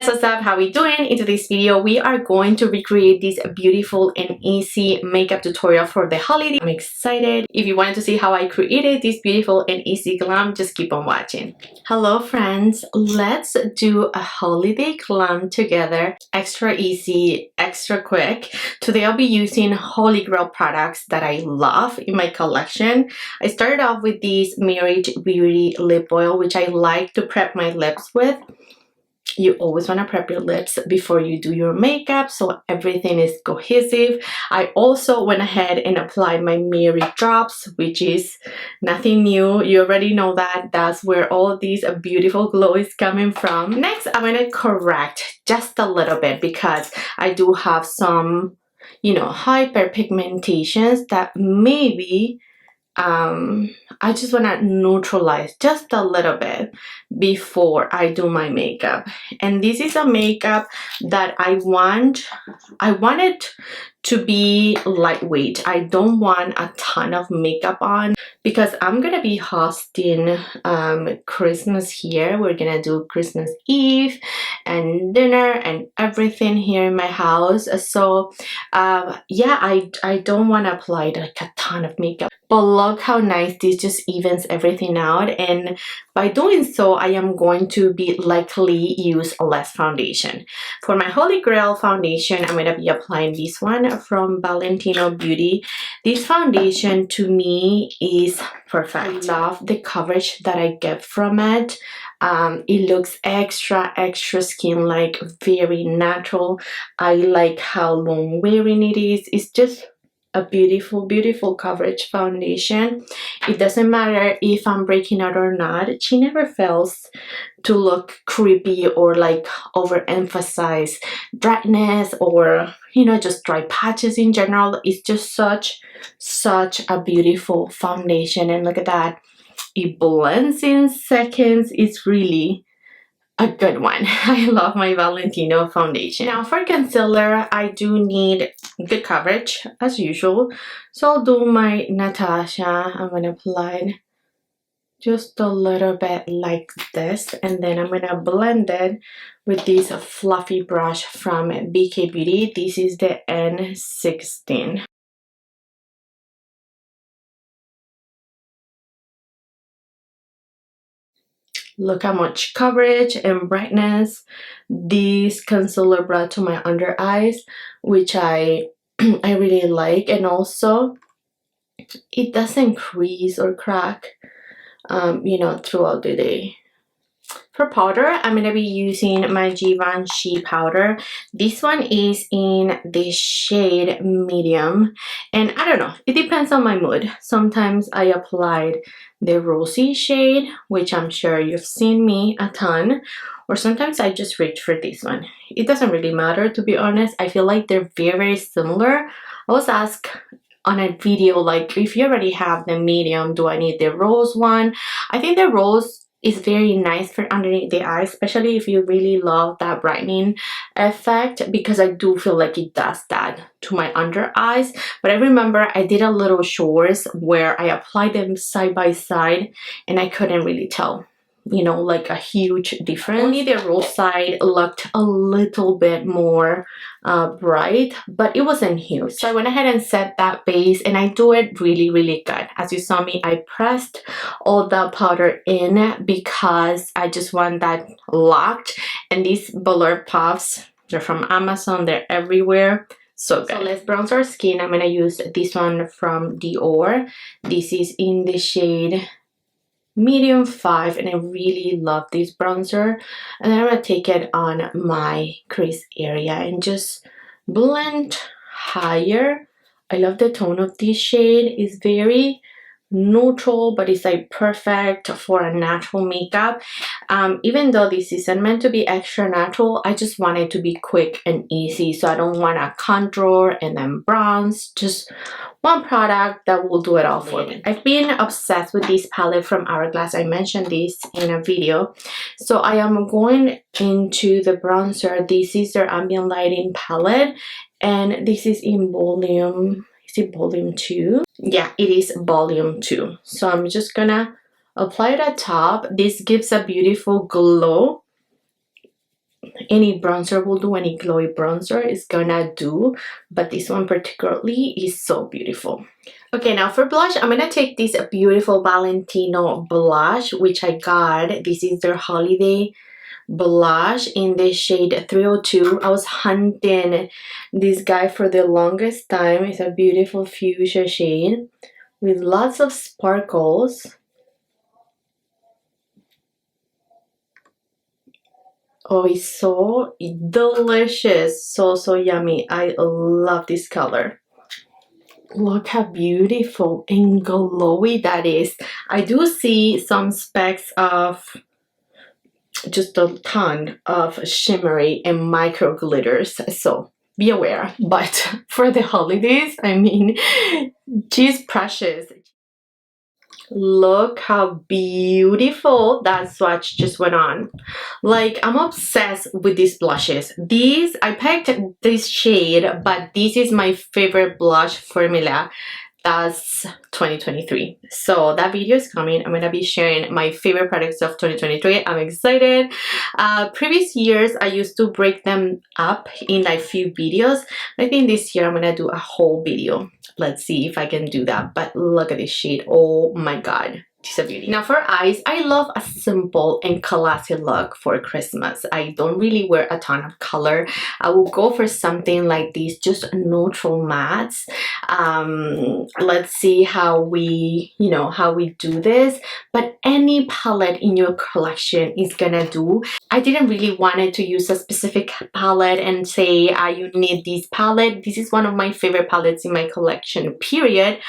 What's up, how we doing? In today's video we are going to recreate this beautiful and easy makeup tutorial for the holiday. I'm excited. If you wanted to see how I created this beautiful and easy glam, just keep on watching. Hello friends, let's do a holiday glam together. Extra easy, extra quick. Today I'll be using Holy Grail products that I love in my collection. I started off with this Marriage Beauty lip oil, which I like to prep my lips with. You always want to prep your lips before you do your makeup so everything is cohesive. I also went ahead and applied my Mary drops, which is nothing new. You already know that. That's where all of these beautiful glow is coming from. Next, I'm going to correct just a little bit because I do have some, hyperpigmentations that maybe I just want to neutralize just a little bit before I do my makeup. And this is a makeup that I want it to be lightweight. I don't want a ton of makeup on because I'm gonna be hosting Christmas here. We're gonna do Christmas Eve and dinner and everything here in my house. So yeah, I don't want to apply like a ton of makeup. But look how nice this just evens everything out, and by doing so I am going to be likely use less foundation. For my Holy Grail foundation, I'm going to be applying this one from Valentino Beauty. This foundation to me is perfect. I love the coverage that I get from it. It looks extra skin like, very natural. I like how long wearing it is. It's just a beautiful coverage foundation. It doesn't matter if I'm breaking out or not. She never fails to look creepy or like overemphasize dryness or just dry patches in general. It's just such a beautiful foundation, and look at that. It blends in seconds. It's really a good one. I love my Valentino foundation. Now for concealer, I do need good coverage as usual. So I'll do my Natasha. I'm going to apply it just a little bit like this. And then I'm going to blend it with this fluffy brush from BK Beauty. This is the N16. Look how much coverage and brightness this concealer brought to my under eyes, which I really like. And also it doesn't crease or crack throughout the day. For powder, I'm going to be using my Givenchy powder. This one is in the shade medium, and I don't know, it depends on my mood. Sometimes I applied the rosy shade, which I'm sure you've seen me a ton, or sometimes I just reach for this one. It doesn't really matter, to be honest. I feel like they're very similar. I was asked on a video, like, if you already have the medium, do I need the rose one? I think the rose is very nice for underneath the eye, especially if you really love that brightening effect, because I do feel like it does that to my under eyes. But I remember I did a little shorts where I applied them side by side and I couldn't really tell like a huge difference. Only the rose side looked a little bit more bright, but it wasn't huge. So I went ahead and set that base, and I do it really good. As you saw me, I pressed all the powder in because I just want that locked. And these Velour puffs, they're from Amazon. They're everywhere. So good. So let's bronze our skin. I'm gonna use this one from Dior. This is in the shade medium 5, and I really love this bronzer. And then I'm gonna take it on my crease area and just blend higher. I love the tone of this shade. It's very neutral, but it's like perfect for a natural makeup. Even though this isn't meant to be extra natural, I just want it to be quick and easy. So I don't want to contour and then bronze. Just one product that will do it all for me. I've been obsessed with this palette from Hourglass. I mentioned this in a video. So I am going into the bronzer. This is their ambient lighting palette, and this is in volume, is it volume 2? Yeah, it is volume 2. So I'm just gonna apply it at top. This gives a beautiful glow. any bronzer will do, any glowy bronzer is gonna do, but this one particularly is so beautiful. Okay, now for blush, I'm gonna take this beautiful Valentino blush, which I got. This is their holiday blush in the shade 302. I was hunting this guy for the longest time. It's a beautiful fuchsia shade with lots of sparkles. Oh, it's so delicious, so yummy. I love this color. Look how beautiful and glowy that is. I do see some specks of just a ton of shimmery and micro glitters, so be aware. But for the holidays, I mean, she's precious. Look how beautiful that swatch just went on. Like, I'm obsessed with these blushes. These, I picked this shade, but this is my favorite blush formula. That's 2023. So that video is coming. I'm gonna be sharing my favorite products of 2023. I'm excited. Previous years I used to break them up in like few videos. I think this year I'm gonna do a whole video. Let's see if I can do that. But look at this shade. Oh my god, she's a beauty. Now for eyes, I love a simple and classy look for Christmas. I don't really wear a ton of color. I will go for something like these, just neutral mattes. Let's see how we, how we do this. But any palette in your collection is gonna do. I didn't really wanted to use a specific palette and say you need this palette. This is one of my favorite palettes in my collection, period.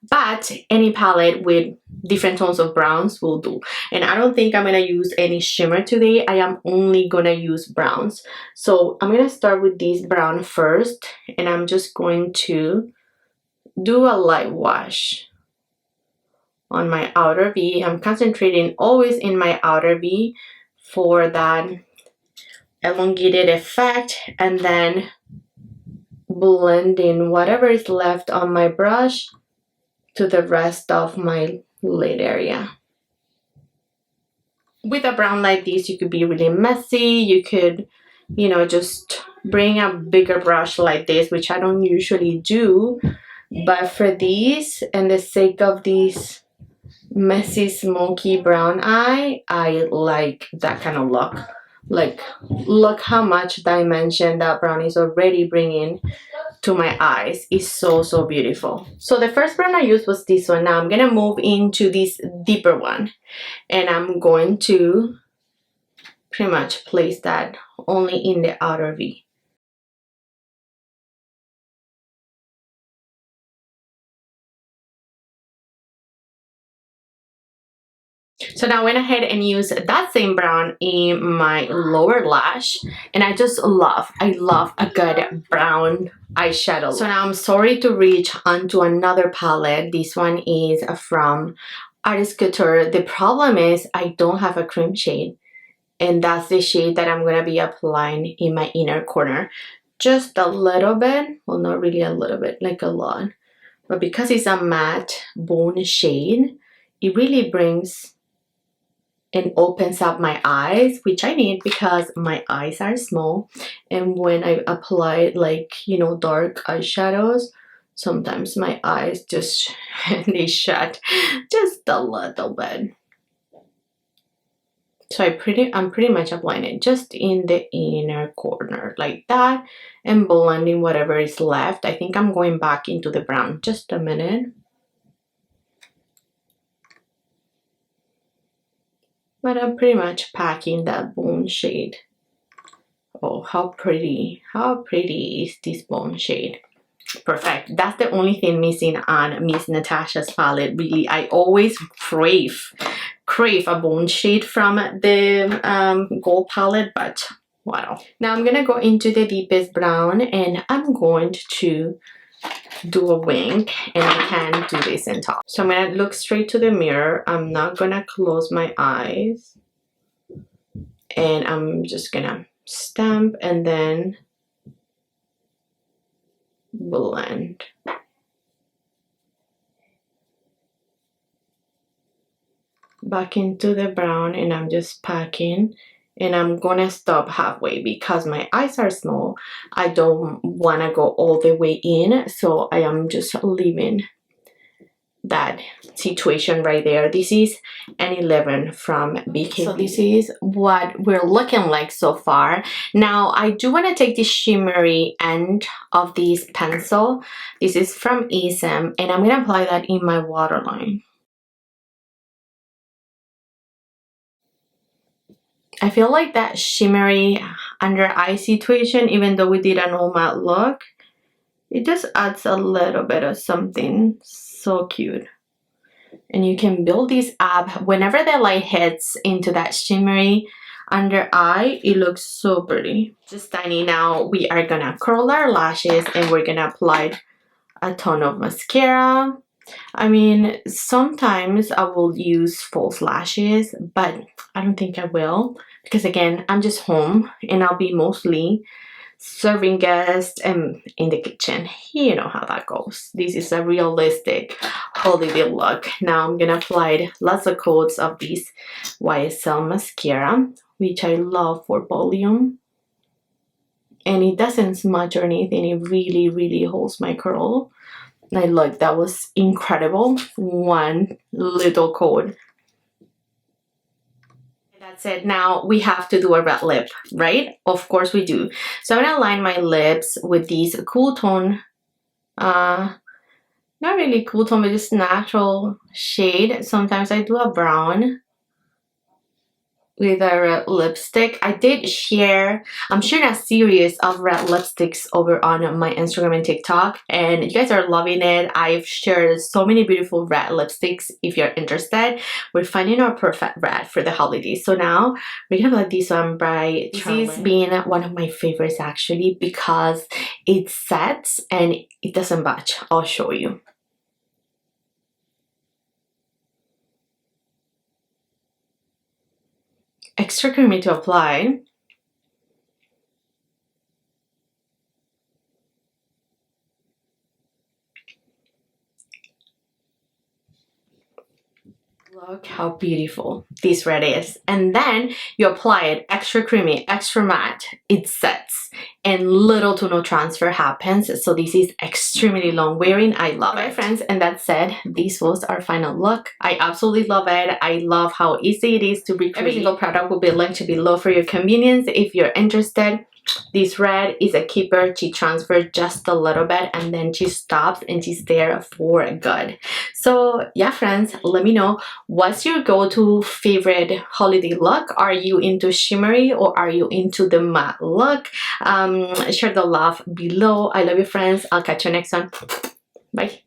But any palette with different tones of browns will do. And I don't think I'm gonna use any shimmer today. I am only gonna use browns. So I'm gonna start with this brown first, and I'm just going to do a light wash on my outer V. I'm concentrating always in my outer V for that elongated effect, and then blending whatever is left on my brush to the rest of my lid area. With a brown like this, you could be really messy. You could, just bring a bigger brush like this, which I don't usually do. But for these, and the sake of this messy, smoky brown eye, I like that kind of look. Like, look how much dimension that brown is already bringing to my eyes. Is so beautiful. So the first brown I used was this one. Now I'm gonna move into this deeper one, and I'm going to pretty much place that only in the outer V. So now I went ahead and used that same brown in my lower lash, and I love a good brown eyeshadow. So now I'm sorry to reach onto another palette. This one is from Artist Couture. The problem is I don't have a cream shade, and that's the shade that I'm gonna be applying in my inner corner. Just a little bit, well, not really a little bit, like a lot. But because it's a matte bone shade, it really brings and opens up my eyes, which I need because my eyes are small, and when I apply like dark eyeshadows, sometimes my eyes just they shut just a little bit. So I'm pretty much applying it just in the inner corner like that, and blending whatever is left. I think I'm going back into the brown. Just a minute. But I'm pretty much packing that bone shade. Oh, how pretty is this bone shade. Perfect. That's the only thing missing on Miss Natasha's palette. Really, I always crave a bone shade from the gold palette, but wow. Now I'm gonna go into the deepest brown, and I'm going to do a wink, and I can do this in top. So I'm gonna look straight to the mirror. I'm not gonna close my eyes, and I'm just gonna stamp and then blend. Back into the brown, and I'm just packing and I'm gonna stop halfway because my eyes are small. I don't want to go all the way in, so I am just leaving that situation right there. This is an 11 from BK. So this is what we're looking like so far. Now I do want to take the shimmery end of this pencil. This is from Ism, and I'm gonna apply that in my waterline. I feel like that shimmery under eye situation, even though we did an all matte look, it just adds a little bit of something so cute. And you can build this up whenever the light hits into that shimmery under eye. It looks so pretty, just tiny. Now we are gonna curl our lashes and we're gonna apply a ton of mascara. I mean, sometimes I will use false lashes, but I don't think I will, because again, I'm just home and I'll be mostly serving guests and in the kitchen. You know how that goes. This is a realistic holiday look. Now I'm gonna apply lots of coats of this YSL mascara, which I love for volume, and it doesn't smudge or anything. It really holds my curl. And I like that was incredible. One little coat. That's it. Now we have to do a red lip, right? Of course we do. So I'm gonna line my lips with these cool tone, not really cool tone, but just natural shade. Sometimes I do a brown with a red lipstick. I did share, I'm sharing a series of red lipsticks over on my Instagram and TikTok, and you guys are loving it. I've shared so many beautiful red lipsticks. If you're interested, we're finding our perfect red for the holidays. So now we're gonna apply this one by This is being one of my favorites actually, because it sets and it doesn't budge. I'll show you. Extra creamy to apply. Look how beautiful this red is. And then you apply it extra creamy, extra matte. It sets and little to no transfer happens. So this is extremely long wearing. I love it, friends. And that said, this was our final look. I absolutely love it. I love how easy it is to recreate. Every single product will be linked below for your convenience if you're interested. This red is a keeper. She transfers just a little bit and then she stops and she's there for good. So yeah, friends, let me know, what's your go-to favorite holiday look? Are you into shimmery or are you into the matte look? Share the love below. I love you, friends. I'll catch you next one. Bye.